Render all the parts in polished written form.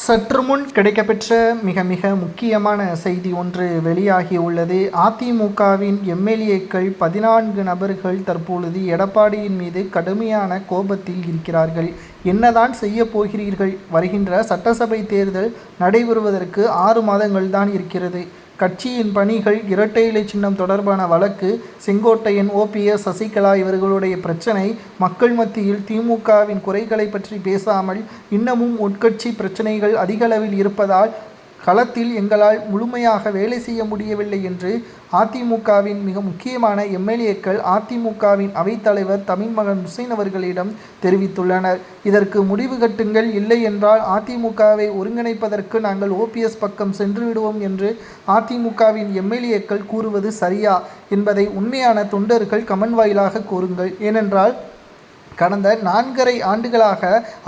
சற்று முன் கிடைக்கப்பெற்ற மிக முக்கியமான செய்தி ஒன்று வெளியாகியுள்ளது. அதிமுகவின் எம்எல்ஏக்கள் 14 நபர்கள் தற்பொழுது எடப்பாடியின் மீது கடுமையான கோபத்தில் இருக்கிறார்கள். என்னதான் செய்ய போகிறீர்கள்? வருகின்ற சட்டசபை தேர்தல் நடைபெறுவதற்கு 6 மாதங்கள் தான் இருக்கிறது. கட்சியின் பணிகள், இரட்டை இலை சின்னம் தொடர்பான வழக்கு, செங்கோட்டையன், ஓபிஎஸ், சசிகலா இவர்களுடைய பிரச்சனை, மக்கள் மத்தியில் திமுகவின் குறைகளை பற்றி பேசாமல் இன்னமும் உட்கட்சி பிரச்சனைகள் அதிகளவில் இருப்பதால் களத்தில் எங்களால் முழுமையாக வேலை செய்ய முடியவில்லை என்று அதிமுகவின் மிக முக்கியமான எம்எல்ஏக்கள் அதிமுகவின் அவைத்தலைவர் தமிழ்மகன் ஹுசைன் அவர்களிடம் தெரிவித்துள்ளனர். இதற்கு முடிவு கட்டுங்கள், இல்லை என்றால் அதிமுகவை ஒருங்கிணைப்பதற்கு நாங்கள் ஓபிஎஸ் பக்கம் சென்று விடுவோம் என்று அதிமுகவின் எம்எல்ஏக்கள் கூறுவது சரியா என்பதை உண்மையான தொண்டர்கள் கமெண்ட் வாயிலாக கூறுங்கள். ஏனென்றால் கடந்த 4.5 ஆண்டுகளாக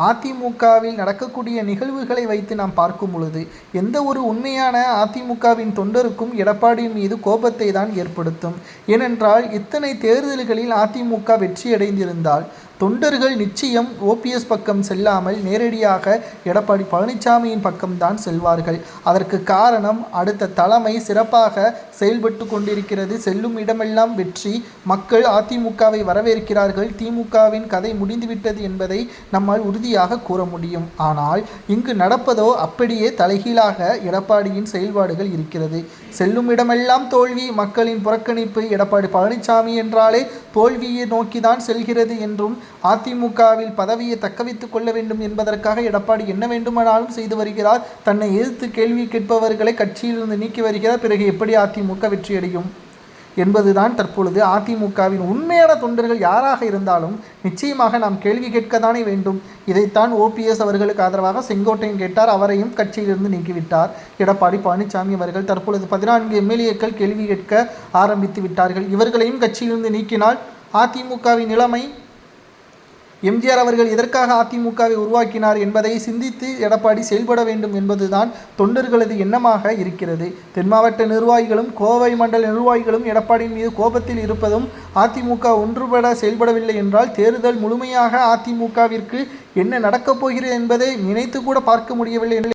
அதிமுகவில் நடக்கக்கூடிய நிகழ்வுகளை வைத்து நாம் பார்க்கும் பொழுது எந்த ஒரு உண்மையான அதிமுகவின் தொண்டருக்கும் எடப்பாடியின் மீது கோபத்தை தான் ஏற்படுத்தும். ஏனென்றால் இத்தனை தேர்தல்களில் அதிமுக வெற்றியடைந்திருந்தால் தொண்டர்கள் நிச்சயம் ஓபிஎஸ் பக்கம் செல்லாமல் நேரடியாக எடப்பாடி பழனிசாமியின் பக்கம்தான் செல்வார்கள். அதற்கு காரணம் அடுத்த தலைமை சிறப்பாக செயல்பட்டு கொண்டிருக்கிறது. செல்லும் இடமெல்லாம் வெற்றி. மக்கள் அதிமுகவை வரவேற்கிறார்கள். திமுகவின் கதை முடிந்துவிட்டது என்பதை நம்மால் உறுதியாக கூற முடியும். ஆனால் இங்கு நடப்பதோ அப்படியே தலைகீழாக எடப்பாடியின் செயல்பாடுகள் இருக்கிறது. செல்லும் இடமெல்லாம் தோல்வி, மக்களின் புறக்கணிப்பு. எடப்பாடி பழனிசாமி என்றாலே தோல்வியை நோக்கிதான் செல்கிறது என்றும் அதிமுகவில் பதவியை தக்கவைத்துக் கொள்ள வேண்டும் என்பதற்காக எடப்பாடி என்ன வேண்டுமானாலும் செய்து வருகிறார். தன்னை எதிர்த்து கேள்வி கேட்பவர்களை கட்சியிலிருந்து நீக்கி வருகிறார். பிறகு எப்படி அதிமுக வெற்றியடையும் என்பதுதான் தற்பொழுது அதிமுகவின் உண்மையான தொண்டர்கள் யாராக இருந்தாலும் நிச்சயமாக நாம் கேள்வி கேட்கத்தானே வேண்டும். இதைத்தான் ஓபிஎஸ் அவர்களுக்கு ஆதரவாக செங்கோட்டையன் கேட்டார். அவரையும் கட்சியிலிருந்து நீக்கிவிட்டார் எடப்பாடி பழனிசாமி அவர்கள். தற்பொழுது 14 எம்எல்ஏக்கள் கேள்வி கேட்க ஆரம்பித்து விட்டார்கள். இவர்களையும் கட்சியிலிருந்து நீக்கினால் அதிமுகவின் நிலைமை, எம்ஜிஆர் அவர்கள் எதற்காக அதிமுகவை உருவாக்கினார் என்பதை சிந்தித்து எடப்பாடி செயல்பட வேண்டும் என்பதுதான் தொண்டர்களது எண்ணமாக இருக்கிறது. தென் மாவட்ட நிர்வாகிகளும் கோவை மண்டல நிர்வாகிகளும் எடப்பாடியின் மீது கோபத்தில் இருப்பதும் அதிமுக ஒன்றுபட செயல்படவில்லை என்றால் தேர்தல் முழுமையாக அதிமுகவிற்கு என்ன நடக்கப் போகிறது என்பதை நினைத்து கூட பார்க்க முடியவில்லை.